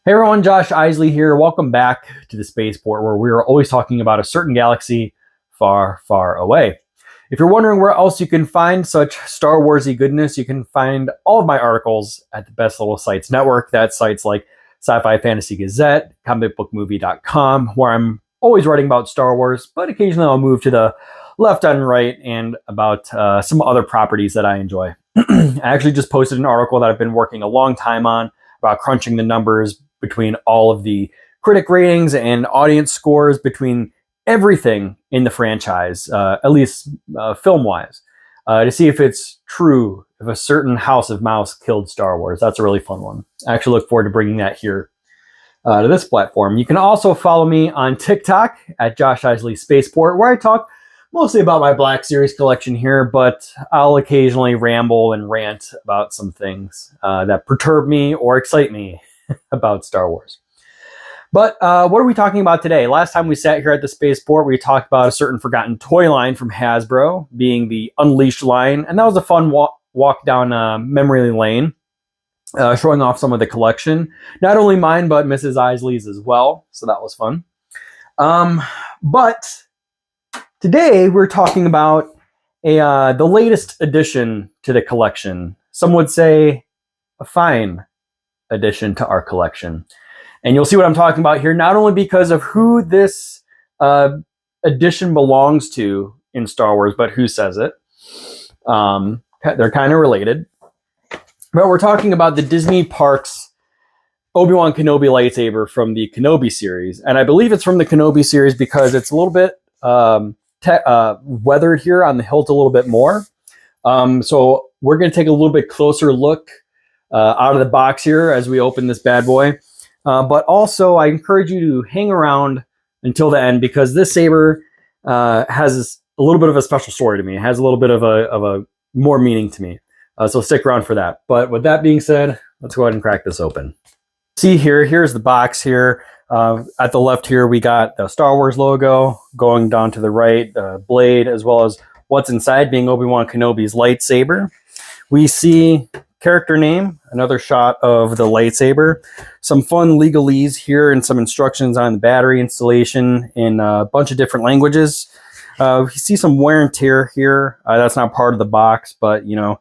Hey everyone, Josh Isley here. Welcome back to the Spaceport, where we are always talking about a certain galaxy far, far away. If you're wondering where else you can find such Star Warsy goodness, you can find all of my articles at the Best Little Sites Network. That's sites like Sci-Fi Fantasy Gazette, comicbookmovie.com, where I'm always writing about Star Wars, but occasionally I'll move to the left and right and about some other properties that I enjoy. I actually just posted an article that I've been working a long time on about crunching the numbers between all of the critic ratings and audience scores between everything in the franchise, at least film-wise, to see if it's true, if a certain House of Mouse killed Star Wars. That's a really fun one. I actually look forward to bringing that here to this platform. You can also follow me on TikTok at Josh Isley Spaceport, where I talk mostly about my Black Series collection here, but I'll occasionally ramble and rant about some things that perturb me or excite me about Star Wars. But what are we talking about today? Last time we sat here at the Spaceport, we talked about a certain forgotten toy line from Hasbro, being the Unleashed line, and that was a fun walk down memory lane, showing off some of the collection. Not only mine, but Mrs. Isley's as well, so that was fun. But today we're talking about the latest addition to the collection. Some would say a fine addition to our collection. And you'll see what I'm talking about here, not only because of who this edition belongs to in Star Wars, but who says it. They're kind of related. But we're talking about the Disney Parks Obi-Wan Kenobi lightsaber from the Kenobi series. And I believe it's from the Kenobi series because it's a little bit weathered here on the hilt a little bit more. So we're going to take a little bit closer look out of the box here as we open this bad boy. But also, I encourage you to hang around until the end because this saber has a little bit of a special story to me. It has a little bit of a more meaning to me. So stick around for that. But with that being said, let's go ahead and crack this open. See here's the box here. At the left here, we got the Star Wars logo. Going down to the right, the blade, as well as what's inside being Obi-Wan Kenobi's lightsaber. We see character name, another shot of the lightsaber, some fun legalese here, and some instructions on the battery installation in a bunch of different languages. We see some wear and tear here. That's not part of the box, but you know,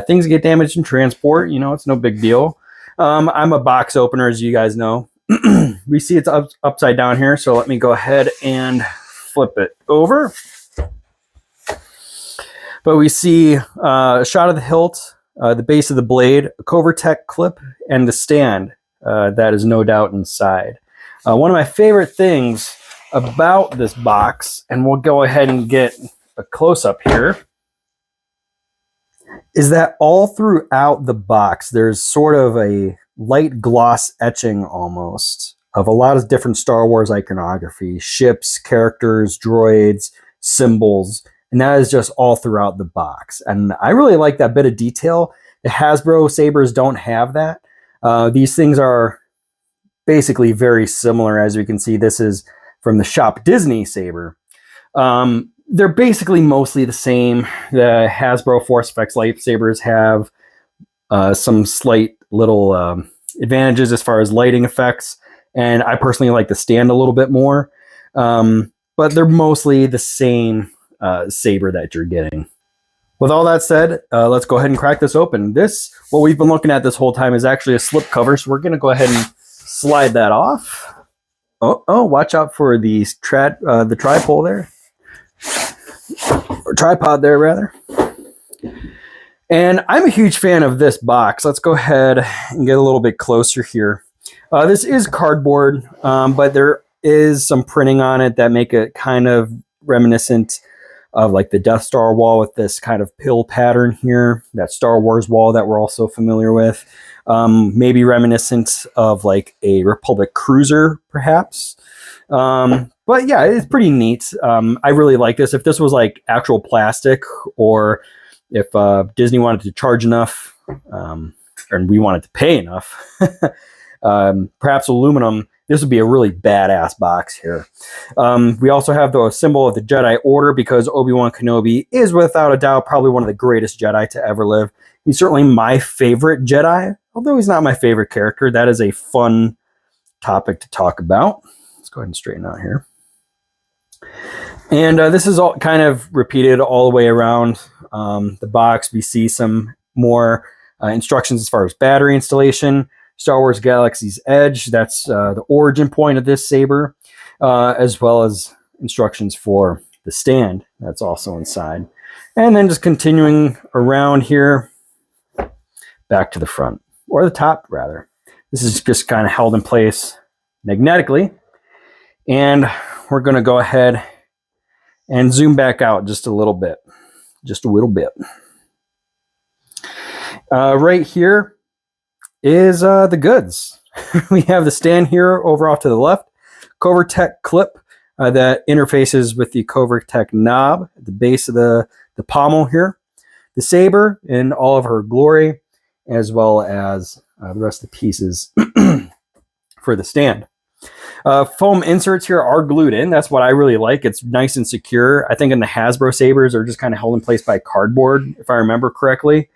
things get damaged in transport. You know, it's no big deal. I'm a box opener, as you guys know. We see it's upside down here, so let me go ahead and flip it over. But we see a shot of the hilt, the base of the blade, a Covertech clip, and the stand that is no doubt inside. One of my favorite things about this box, and we'll go ahead and get a close-up here, is that all throughout the box, there's sort of a light gloss etching almost of a lot of different Star Wars iconography, ships, characters, droids, symbols, and that is just all throughout the box. And I really like that bit of detail. The Hasbro sabers don't have that. These things are basically very similar. As we can see, this is from the Shop Disney saber. They're basically mostly the same. The Hasbro Force Effects lightsabers have some slight little advantages as far as lighting effects. And I personally like the stand a little bit more. But they're mostly the same saber that you're getting. With all that said, let's go ahead and crack this open. What we've been looking at this whole time is actually a slip cover, so we're going to go ahead and slide that off. Oh, watch out for the tripod there. Or tripod there, rather. And I'm a huge fan of this box. Let's go ahead and get a little bit closer here. This is cardboard, but there is some printing on it that make it kind of reminiscent of like the Death Star wall with this kind of pill pattern here, that Star Wars wall that we're also familiar with. Maybe reminiscent of like a Republic cruiser, perhaps. But yeah, it's pretty neat. I really like this. If this was like actual plastic, or if Disney wanted to charge enough, and we wanted to pay enough, perhaps aluminum, this would be a really badass box here. We also have the symbol of the Jedi Order, because Obi-Wan Kenobi is without a doubt probably one of the greatest Jedi to ever live. He's certainly my favorite Jedi, although he's not my favorite character. That is a fun topic to talk about. Let's go ahead and straighten out here. And this is all kind of repeated all the way around the box. We see some more instructions as far as battery installation, Star Wars Galaxy's Edge, that's the origin point of this saber, as well as instructions for the stand, that's also inside. And then just continuing around here, back to the front, or the top rather. This is just kind of held in place magnetically. And we're going to go ahead and zoom back out just a little bit. Right here is the goods. We have the stand here over off to the left, Covertech clip that interfaces with the Covertech knob at the base of the pommel here, the saber in all of her glory, as well as the rest of the pieces for the stand. Foam inserts here are glued in. That's what I really like. It's nice and secure. I think in the Hasbro sabers are just kind of held in place by cardboard, if I remember correctly.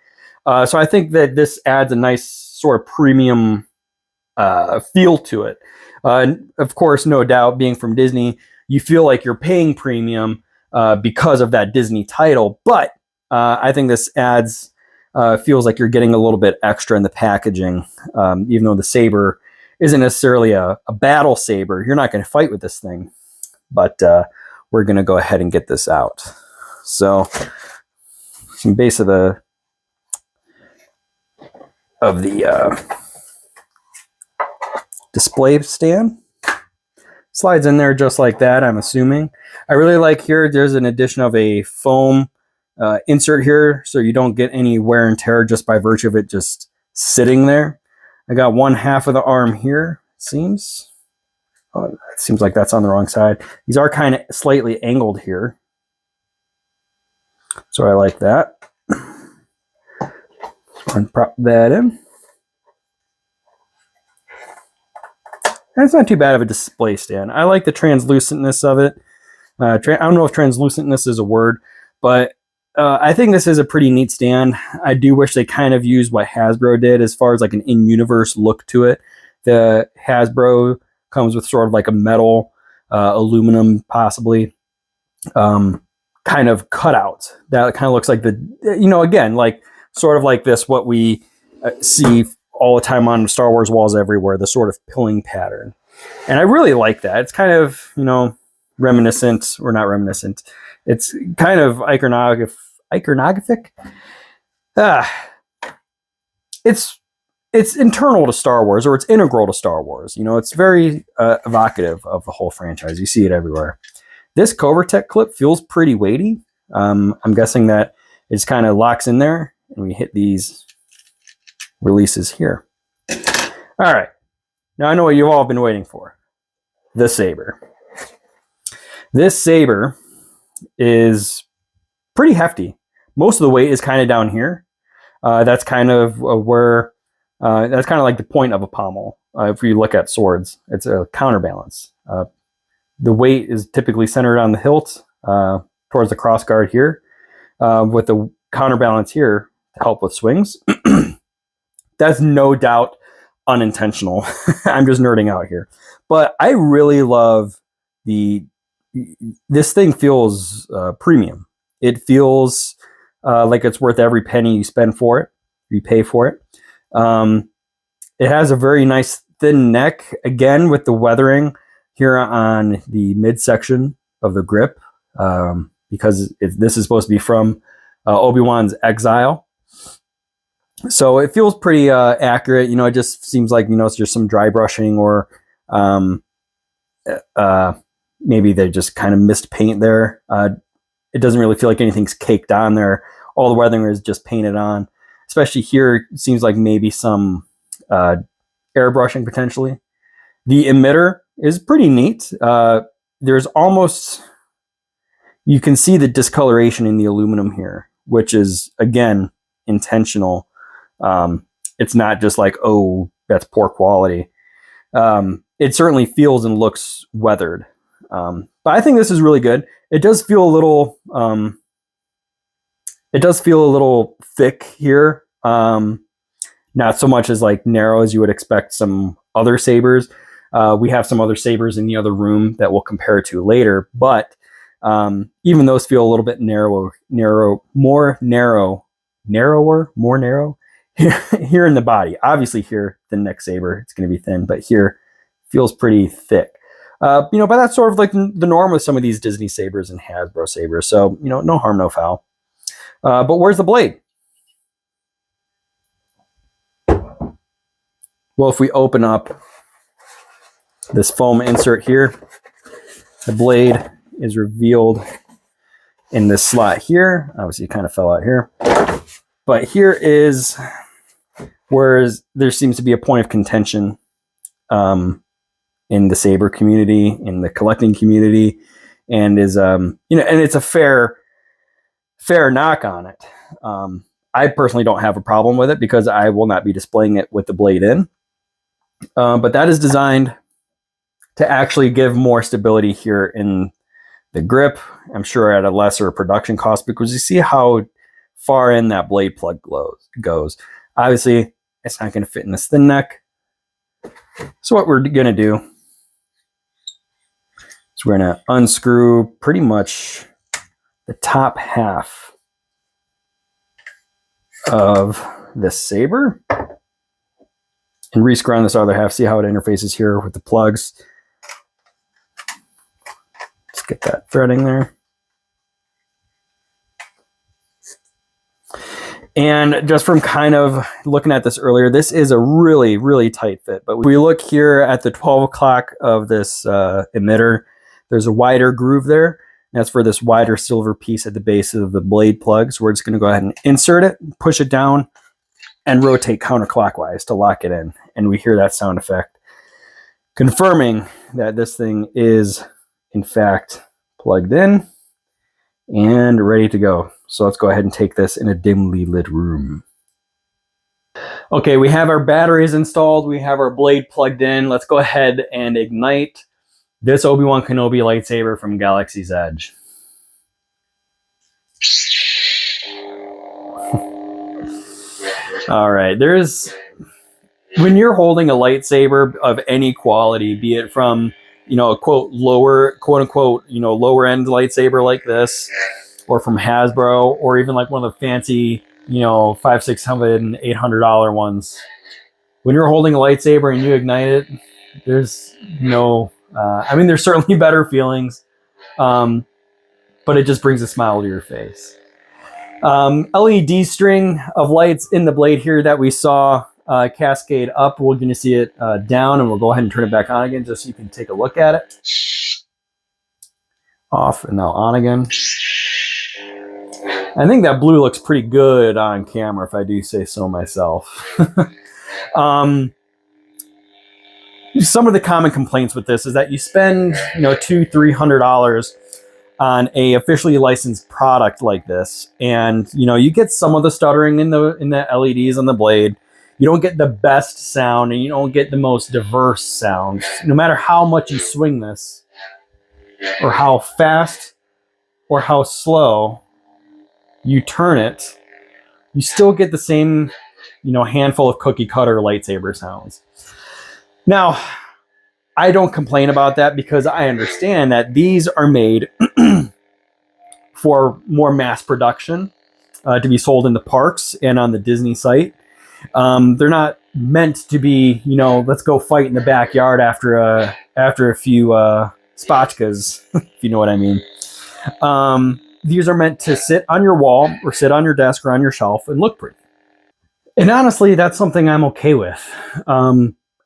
So I think that this adds a nice sort of premium feel to it. Of course, no doubt, being from Disney, you feel like you're paying premium because of that Disney title. But I think this adds, feels like you're getting a little bit extra in the packaging, even though the saber isn't necessarily a battle saber. You're not going to fight with this thing, but we're going to go ahead and get this out. So some base of the display stand slides in there just like that, I'm assuming. I really like here, there's an addition of a foam insert here, so you don't get any wear and tear just by virtue of it just sitting there. I got one half of the arm here, it seems. Oh, it seems like that's on the wrong side. These are kind of slightly angled here, so I like that. And prop that in. And it's not too bad of a display stand. I like the translucentness of it. I don't know if translucentness is a word, but I think this is a pretty neat stand. I do wish they kind of used what Hasbro did as far as like an in-universe look to it. The Hasbro comes with sort of like a metal, aluminum possibly, kind of cutout that kind of looks like the, you know, again, like sort of like this, what we see all the time on Star Wars walls everywhere, the sort of pilling pattern. And I really like that. It's kind of, you know, reminiscent, or not reminiscent. It's kind of iconographic. It's internal to Star Wars, or it's integral to Star Wars. You know, it's very evocative of the whole franchise. You see it everywhere. This Covertech clip feels pretty weighty. I'm guessing that it just kind of locks in there, and we hit these releases here. All right. Now I know what you've all been waiting for. The saber. This saber is pretty hefty. Most of the weight is kind of down here. That's kind of where, that's kind of like the point of a pommel. If you look at swords, it's a counterbalance. The weight is typically centered on the hilt towards the crossguard here, with the counterbalance here to help with swings. That's no doubt unintentional. I'm just nerding out here. But I really love this thing feels premium. It feels like it's worth every penny you spend for it, you pay for it. It has a very nice thin neck, again with the weathering here on the midsection of the grip, because this is supposed to be from Obi-Wan's exile. So it feels pretty accurate. You know, it just seems like, you know, it's just some dry brushing, or maybe they just kind of missed paint there. It doesn't really feel like anything's caked on there. All the weathering is just painted on. Especially here, it seems like maybe some airbrushing potentially. The emitter is pretty neat. There's almost, you can see the discoloration in the aluminum here, which is, again, intentional. It's not just like, oh, that's poor quality. It certainly feels and looks weathered. But I think this is really good. It does feel a little, thick here. Not so much as like narrow as you would expect some other sabers. We have some other sabers in the other room that we'll compare to later, but even those feel a little bit narrower here in the body. Obviously here, the neck saber, it's going to be thin, but here feels pretty thick. But that's sort of like the norm with some of these Disney sabers and Hasbro sabers. So, no harm, no foul. But where's the blade? Well, if we open up this foam insert here, the blade is revealed in this slot here. Obviously, it kind of fell out here. But here is where there seems to be a point of contention in the saber community, in the collecting community, and is and it's a fair knock on it. I personally don't have a problem with it because I will not be displaying it with the blade in. But that is designed to actually give more stability here in the grip. I'm sure at a lesser production cost, because you see how far in that blade plug goes. Obviously, it's not going to fit in this thin neck. So what we're going to do is we're going to unscrew pretty much the top half of this saber and re-screw on this other half. See how it interfaces here with the plugs. Let's get that threading there. And just from kind of looking at this earlier, this is a really, really tight fit. But we look here at the 12 o'clock of this emitter, there's a wider groove there. That's for this wider silver piece at the base of the blade plug. So we're just going to go ahead and insert it, push it down, and rotate counterclockwise to lock it in. And we hear that sound effect, confirming that this thing is, in fact, plugged in and ready to go. So let's go ahead and take this in a dimly lit room. Okay, we have our batteries installed. We have our blade plugged in. Let's go ahead and ignite this Obi-Wan Kenobi lightsaber from Galaxy's Edge. All right, when you're holding a lightsaber of any quality, be it from, a quote unquote, lower end lightsaber like this, or from Hasbro, or even like one of the fancy, $500, $600, and $800 ones. When you're holding a lightsaber and you ignite it, there's there's certainly better feelings, but it just brings a smile to your face. LED string of lights in the blade here that we saw cascade up. We're going to see it down, and we'll go ahead and turn it back on again just so you can take a look at it. Off and now on again. I think that blue looks pretty good on camera, if I do say so myself. Some of the common complaints with this is that you spend, $200-$300 on a officially licensed product like this, and you get some of the stuttering in the LEDs on the blade. You don't get the best sound, and you don't get the most diverse sound. No matter how much you swing this, or how fast, or how slow you turn it, you still get the same, handful of cookie cutter lightsaber sounds. Now, I don't complain about that because I understand that these are made for more mass production to be sold in the parks and on the Disney site. They're not meant to be, let's go fight in the backyard after a few spotchkas, if you know what I mean. These are meant to sit on your wall or sit on your desk or on your shelf and look pretty. And honestly, that's something I'm okay with.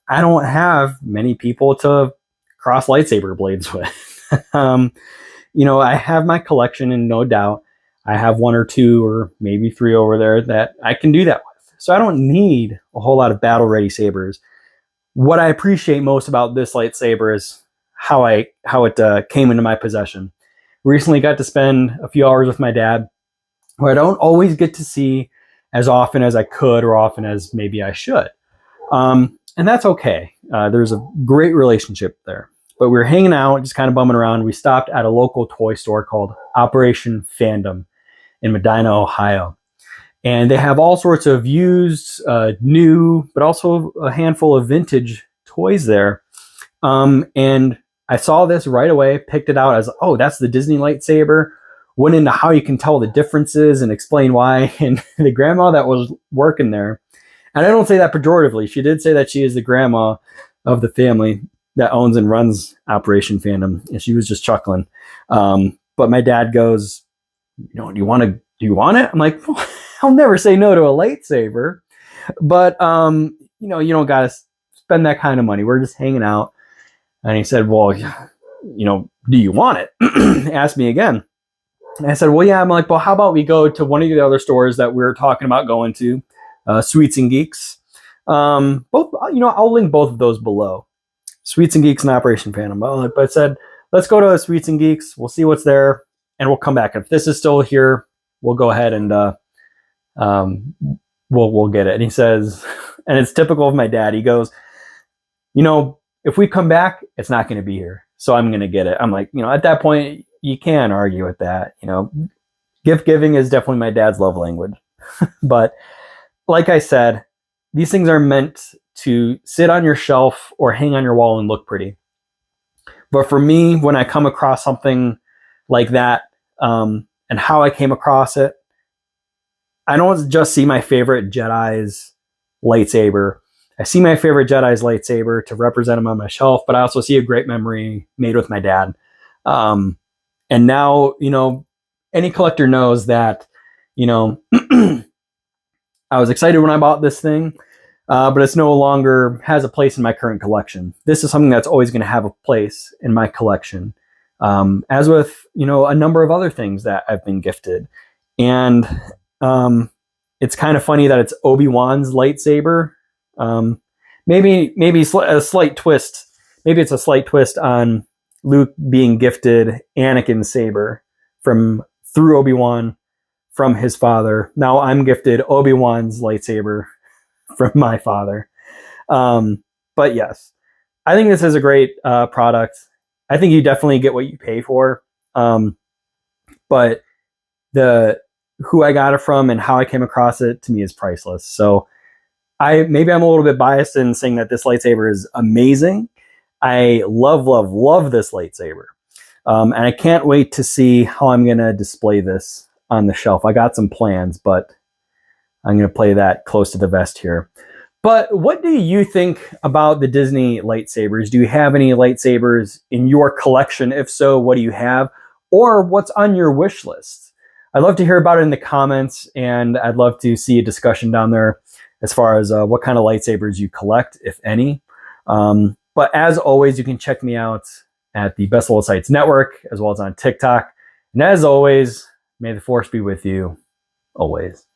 I don't have many people to cross lightsaber blades with. I have my collection, and no doubt I have one or two or maybe three over there that I can do that with. So I don't need a whole lot of battle-ready sabers. What I appreciate most about this lightsaber is how it came into my possession. Recently got to spend a few hours with my dad, who I don't always get to see as often as I could or often as maybe I should. And that's okay. There's a great relationship there. But we were hanging out, just kind of bumming around. We stopped at a local toy store called Operation Fandom in Medina, Ohio. And they have all sorts of used, new, but also a handful of vintage toys there. And I saw this right away, picked it out as, oh, that's the Disney lightsaber. Went into how you can tell the differences and explain why. And the grandma that was working there, and I don't say that pejoratively, she did say that she is the grandma of the family that owns and runs Operation Fandom, and she was just chuckling. But my dad goes, do you want it? I'm like, well, I'll never say no to a lightsaber, but you don't got to spend that kind of money. We're just hanging out. And he said, well, do you want it? Asked me again. And I said, well, yeah. I'm like, well, how about we go to one of the other stores that we were talking about going to, Sweets and Geeks. Both, I'll link both of those below. Sweets and Geeks and Operation Fandom. But I said, let's go to Sweets and Geeks. We'll see what's there, and we'll come back. If this is still here, we'll go ahead and we'll get it. And he says, and it's typical of my dad. He goes, if we come back, it's not going to be here, so I'm going to get it. I'm like, at that point, you can't argue with that. Gift giving is definitely my dad's love language. But like I said, these things are meant to sit on your shelf or hang on your wall and look pretty. But for me, when I come across something like that, and how I came across it, I don't just see my favorite Jedi's lightsaber. I see my favorite Jedi's lightsaber to represent him on my shelf, but I also see a great memory made with my dad. And now, any collector knows that, I was excited when I bought this thing, but it's no longer has a place in my current collection. This is something that's always going to have a place in my collection, as with, a number of other things that I've been gifted. And it's kind of funny that it's Obi-Wan's lightsaber. Maybe a slight twist. Maybe it's a slight twist on Luke being gifted Anakin's saber through Obi-Wan from his father. Now I'm gifted Obi-Wan's lightsaber from my father. But yes, I think this is a great product. I think you definitely get what you pay for. But who I got it from and how I came across it, to me, is priceless. So maybe I'm a little bit biased in saying that this lightsaber is amazing. I love this lightsaber. And I can't wait to see how I'm going to display this on the shelf. I got some plans, but I'm going to play that close to the vest here. But what do you think about the Disney lightsabers? Do you have any lightsabers in your collection? If so, what do you have? Or what's on your wish list? I'd love to hear about it in the comments, and I'd love to see a discussion down there as far as what kind of lightsabers you collect, if any. But as always, you can check me out at the Best Little Sites Network, as well as on TikTok. And as always, may the Force be with you always.